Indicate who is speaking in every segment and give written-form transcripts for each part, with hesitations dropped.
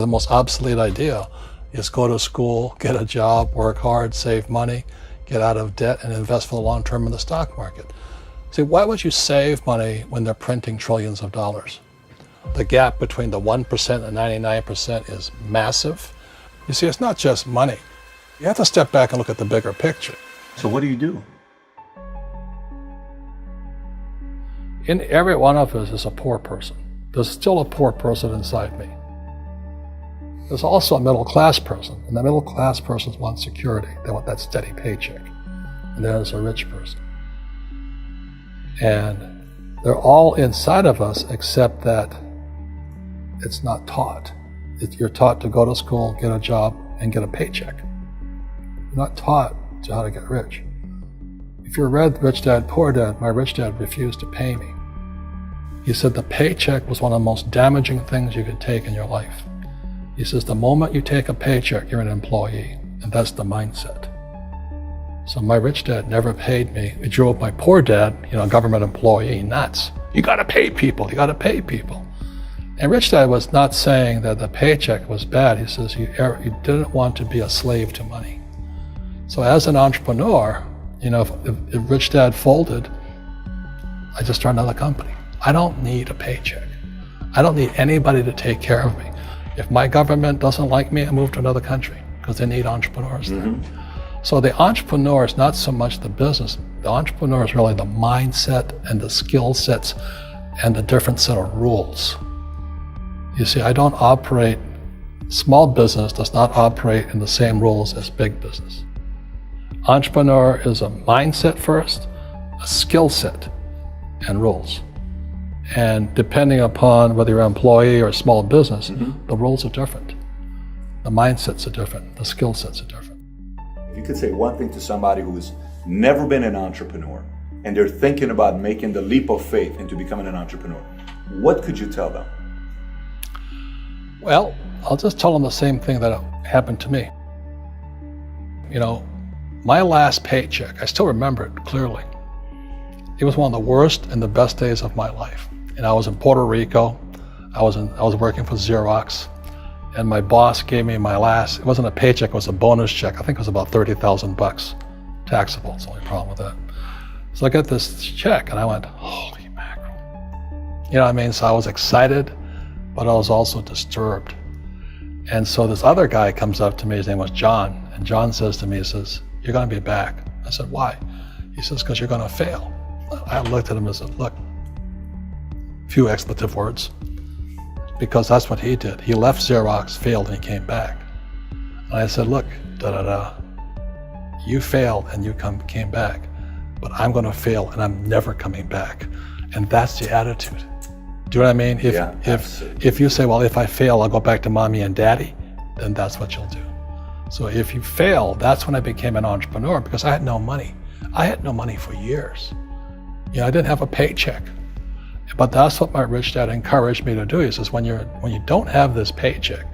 Speaker 1: The most obsolete idea is go to school, get a job, work hard, save money, get out of debt, and invest for the long term in the stock market. See, why would you save money when they're printing trillions of dollars? The gap between the 1% and 99% is massive. You see, it's not just money. You have to step back and look at the bigger picture.
Speaker 2: So what do you do?
Speaker 1: In every one of us is a poor person. There's still a poor person inside me. There's also a middle class person, and the middle class person wants security. They want that steady paycheck. And there's a rich person. And they're all inside of us, except that it's not taught. You're taught to go to school, get a job, and get a paycheck. You're not taught to how to get rich. If you read Rich Dad, Poor Dad, my rich dad refused to pay me. He said the paycheck was one of the most damaging things you could take in your life. He says the moment you take a paycheck, you're an employee, and that's the mindset. So my rich dad never paid me. It drove my poor dad, government employee, nuts. You gotta pay people, you gotta pay people. And Rich Dad was not saying that the paycheck was bad. He says you didn't want to be a slave to money. So as an entrepreneur, if Rich Dad folded, I just started another company. I don't need a paycheck. I don't need anybody to take care of me. If my government doesn't like me, I move to another country because they need entrepreneurs there. So the entrepreneur is not so much the business. The entrepreneur is really the mindset and the skill sets and the different set of rules. You see, I don't operate, small business does not operate in the same rules as big business. Entrepreneur is a mindset first, a skill set, and rules. And depending upon whether you're an employee or a small business, the rules are different. The mindsets are different, the skill sets are different.
Speaker 2: If you could say one thing to somebody who's never been an entrepreneur and they're thinking about making the leap of faith into becoming an entrepreneur, what could you tell them?
Speaker 1: Well, I'll just tell them the same thing that happened to me. My last paycheck, I still remember it clearly. It was one of the worst and the best days of my life. And I was in Puerto Rico. I was working for Xerox, and my boss gave me my last, it wasn't a paycheck, it was a bonus check. I think it was about $30,000 taxable. It's the only problem with that. So I got this check and I went, holy mackerel. You know what I mean? So I was excited, but I was also disturbed. And so this other guy comes up to me, his name was John, and John says to me, he says, you're gonna be back. I said, why? He says, because you're gonna fail. I looked at him and said, look, few expletive words, because that's what he did. He left Xerox, failed, and he came back. And I said, look, you failed and you came back, but I'm gonna fail and I'm never coming back. And that's the attitude. Do you know what I mean? If you say, well, if I fail, I'll go back to mommy and daddy, then that's what you'll do. So if you fail, that's when I became an entrepreneur, because I had no money. I had no money for years. I didn't have a paycheck. But that's what my rich dad encouraged me to do. He says, when you don't have this paycheck,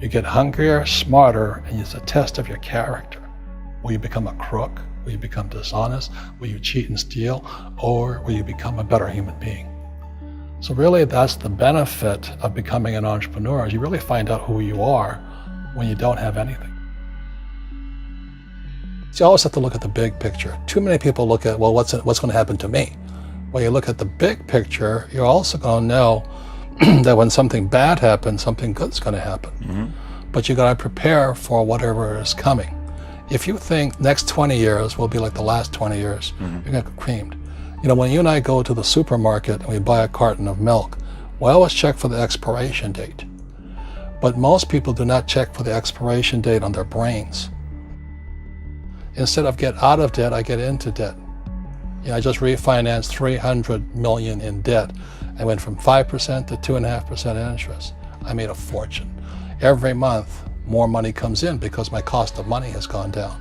Speaker 1: you get hungrier, smarter, and it's a test of your character. Will you become a crook? Will you become dishonest? Will you cheat and steal? Or will you become a better human being? So really, that's the benefit of becoming an entrepreneur, is you really find out who you are when you don't have anything. So you always have to look at the big picture. Too many people look at, well, what's going to happen to me? When you look at the big picture, you're also going to know that when something bad happens, something good's going to happen. But you got to prepare for whatever is coming. If you think next 20 years will be like the last 20 years, you're going to get creamed. When you and I go to the supermarket and we buy a carton of milk, we always check for the expiration date. But most people do not check for the expiration date on their brains. Instead of get out of debt, I get into debt. I just refinanced $300 million in debt. I went from 5% to 2.5% interest. I made a fortune. Every month, more money comes in because my cost of money has gone down.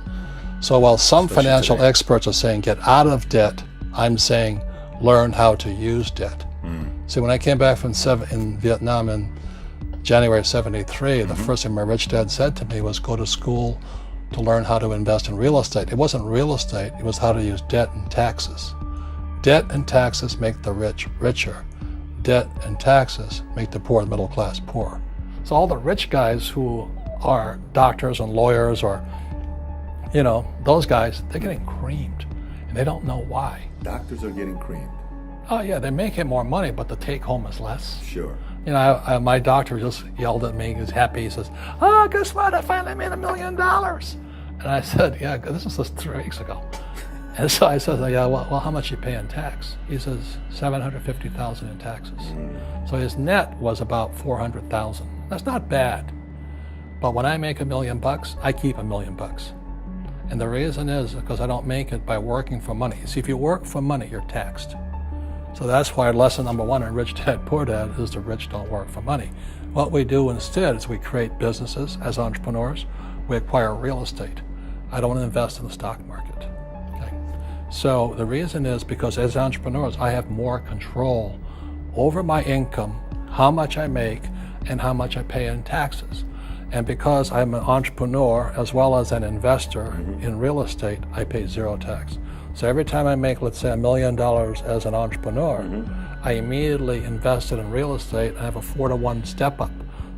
Speaker 1: So while some financial experts are saying get out of debt, I'm saying learn how to use debt. See, when I came back from in Vietnam in January of '73, the first thing my rich dad said to me was go to school to learn how to invest in real estate. It wasn't real estate, it was how to use debt and taxes. Debt and taxes make the rich richer. Debt and taxes make the poor, the middle class, poor. So all the rich guys who are doctors and lawyers or, those guys, they're getting creamed and they don't know why.
Speaker 2: Doctors are getting creamed.
Speaker 1: Oh yeah, they're making more money, but the take home is less.
Speaker 2: Sure.
Speaker 1: My doctor just yelled at me. He was happy. He says, "Oh, guess what? I finally made $1 million." And I said, "Yeah, this was just 3 weeks ago." And so I said, "Yeah, well, how much you pay in tax?" He says, $750,000 in taxes. So his net was about $400,000. That's not bad. But when I make $1 million, I keep $1 million. And the reason is because I don't make it by working for money. See, if you work for money, you're taxed. So that's why lesson number 1 in Rich Dad, Poor Dad is the rich don't work for money. What we do instead is we create businesses as entrepreneurs. We acquire real estate. I don't invest in the stock market. Okay? So the reason is because as entrepreneurs, I have more control over my income, how much I make, and how much I pay in taxes. And because I'm an entrepreneur as well as an investor in real estate, I pay 0 tax. So every time I make, let's say, $1 million as an entrepreneur, I immediately invested in real estate and I have a 4-to-1 step up.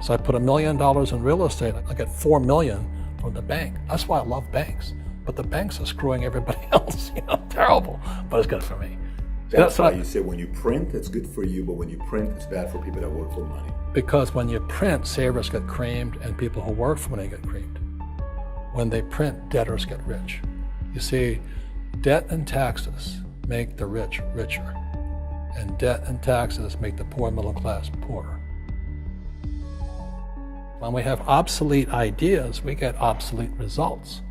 Speaker 1: So I put $1 million in real estate, I get $4 million from the bank. That's why I love banks. But the banks are screwing everybody else, terrible, but it's good for me.
Speaker 2: That's why you say when you print, it's good for you, but when you print, it's bad for people that work for money.
Speaker 1: Because when you print, savers get creamed and people who work for money get creamed. When they print, debtors get rich. You see, debt and taxes make the rich richer, and debt and taxes make the poor middle class poorer. When we have obsolete ideas, we get obsolete results.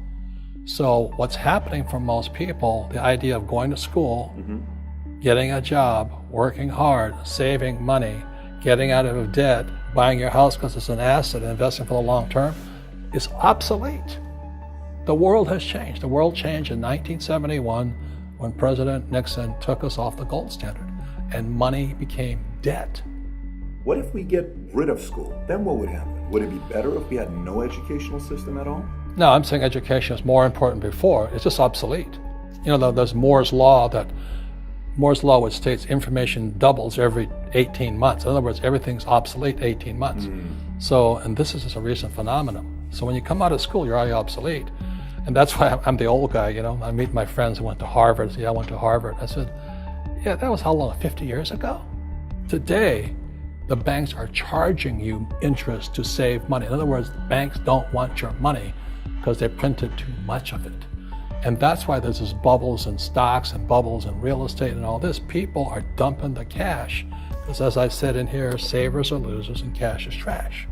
Speaker 1: So what's happening for most people, the idea of going to school, getting a job, working hard, saving money, getting out of debt, buying your house because it's an asset, and investing for the long term, is obsolete. The world has changed. The world changed in 1971 when President Nixon took us off the gold standard and money became debt.
Speaker 2: What if we get rid of school? Then what would happen? Would it be better if we had no educational system at all?
Speaker 1: No, I'm saying education is more important before. It's just obsolete. There's Moore's Law which states information doubles every 18 months. In other words, everything's obsolete 18 months. So, and this is just a recent phenomenon. So when you come out of school, you're already obsolete. And that's why I'm the old guy, I meet my friends who went to Harvard. I went to Harvard. I said, yeah, that was how long, 50 years ago? Today, the banks are charging you interest to save money. In other words, banks don't want your money because they printed too much of it. And that's why there's this bubbles in stocks and bubbles in real estate and all this. People are dumping the cash because, as I said in here, savers are losers and cash is trash.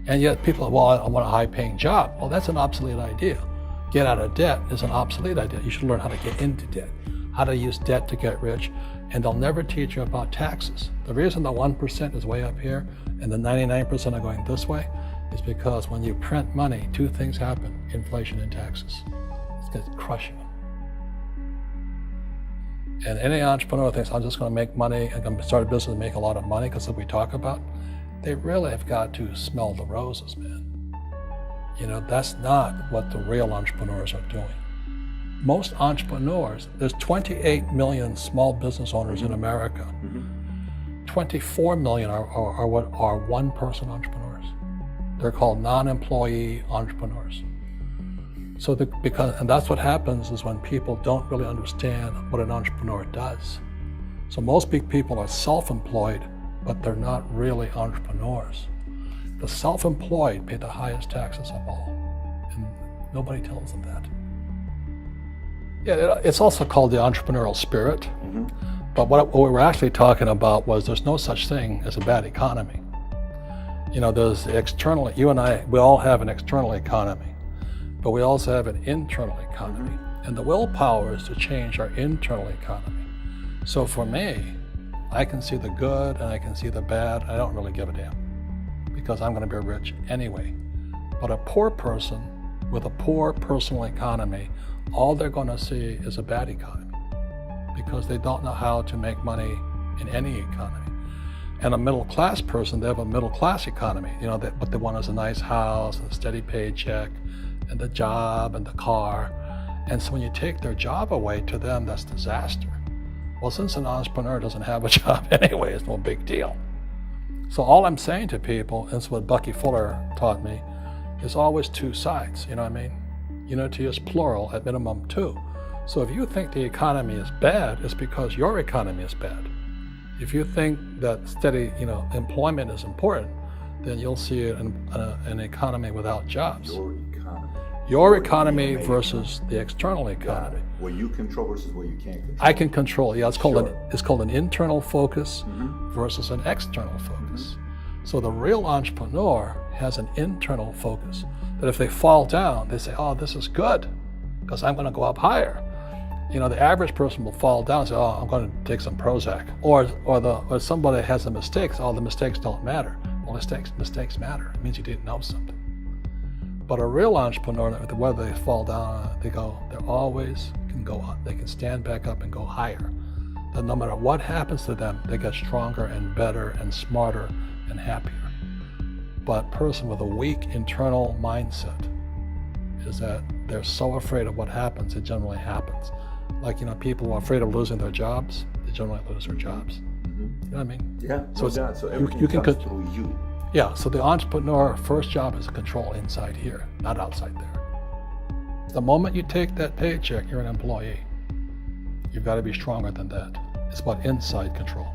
Speaker 1: And yet people are, well, I want a high-paying job. Well, that's an obsolete idea. Get out of debt is an obsolete idea. You should learn how to get into debt, how to use debt to get rich, and they'll never teach you about taxes. The reason the 1% is way up here and the 99% are going this way is because when you print money, 2 things happen: inflation and taxes. It's crushing them. And any entrepreneur thinks, I'm just going to make money, I'm going to start a business and make a lot of money because of what we talk about. They really have got to smell the roses, man. That's not what the real entrepreneurs are doing. Most entrepreneurs, there's 28 million small business owners in America. 24 million are what are one-person entrepreneurs. They're called non-employee entrepreneurs. So and that's what happens is when people don't really understand what an entrepreneur does. So most big people are self-employed, but they're not really entrepreneurs. The self-employed pay the highest taxes of all, and nobody tells them that. Yeah, it's also called the entrepreneurial spirit, but what we were actually talking about was there's no such thing as a bad economy. There's external, you and I, we all have an external economy, but we also have an internal economy, and the willpower is to change our internal economy. So for me, I can see the good and I can see the bad. I don't really give a damn because I'm going to be rich anyway. But a poor person with a poor personal economy, all they're going to see is a bad economy because they don't know how to make money in any economy. And a middle class person, they have a middle class economy. What they want is a nice house and a steady paycheck and the job and the car. And so when you take their job away, to them, that's disaster. Well, since an entrepreneur doesn't have a job anyway, it's no big deal. So all I'm saying to people, and it's what Bucky Fuller taught me, is always two sides, you know what I mean? Unity is plural, at minimum two. So if you think the economy is bad, it's because your economy is bad. If you think that steady, employment is important, then you'll see an economy without jobs. Your economy versus the external economy.
Speaker 2: What you control versus what you can't control.
Speaker 1: I can control. Yeah, it's called an internal focus versus an external focus. So the real entrepreneur has an internal focus. That if they fall down, they say, "Oh, this is good, because I'm going to go up higher." The average person will fall down and say, "Oh, I'm going to take some Prozac," or somebody has a mistake. So, "Oh, the mistakes don't matter." Well, mistakes matter. It means you didn't know something. But a real entrepreneur, whether they fall down, they always can go up. They can stand back up and go higher. That no matter what happens to them, they get stronger and better and smarter and happier. But a person with a weak internal mindset is that they're so afraid of what happens, it generally happens. Like, people who are afraid of losing their jobs, they generally lose their jobs. You know what I mean?
Speaker 2: Yeah,
Speaker 1: so
Speaker 2: everything comes through you.
Speaker 1: Yeah, so the entrepreneur first job is to control inside here, not outside there. The moment you take that paycheck, you're an employee. You've got to be stronger than that. It's about inside control.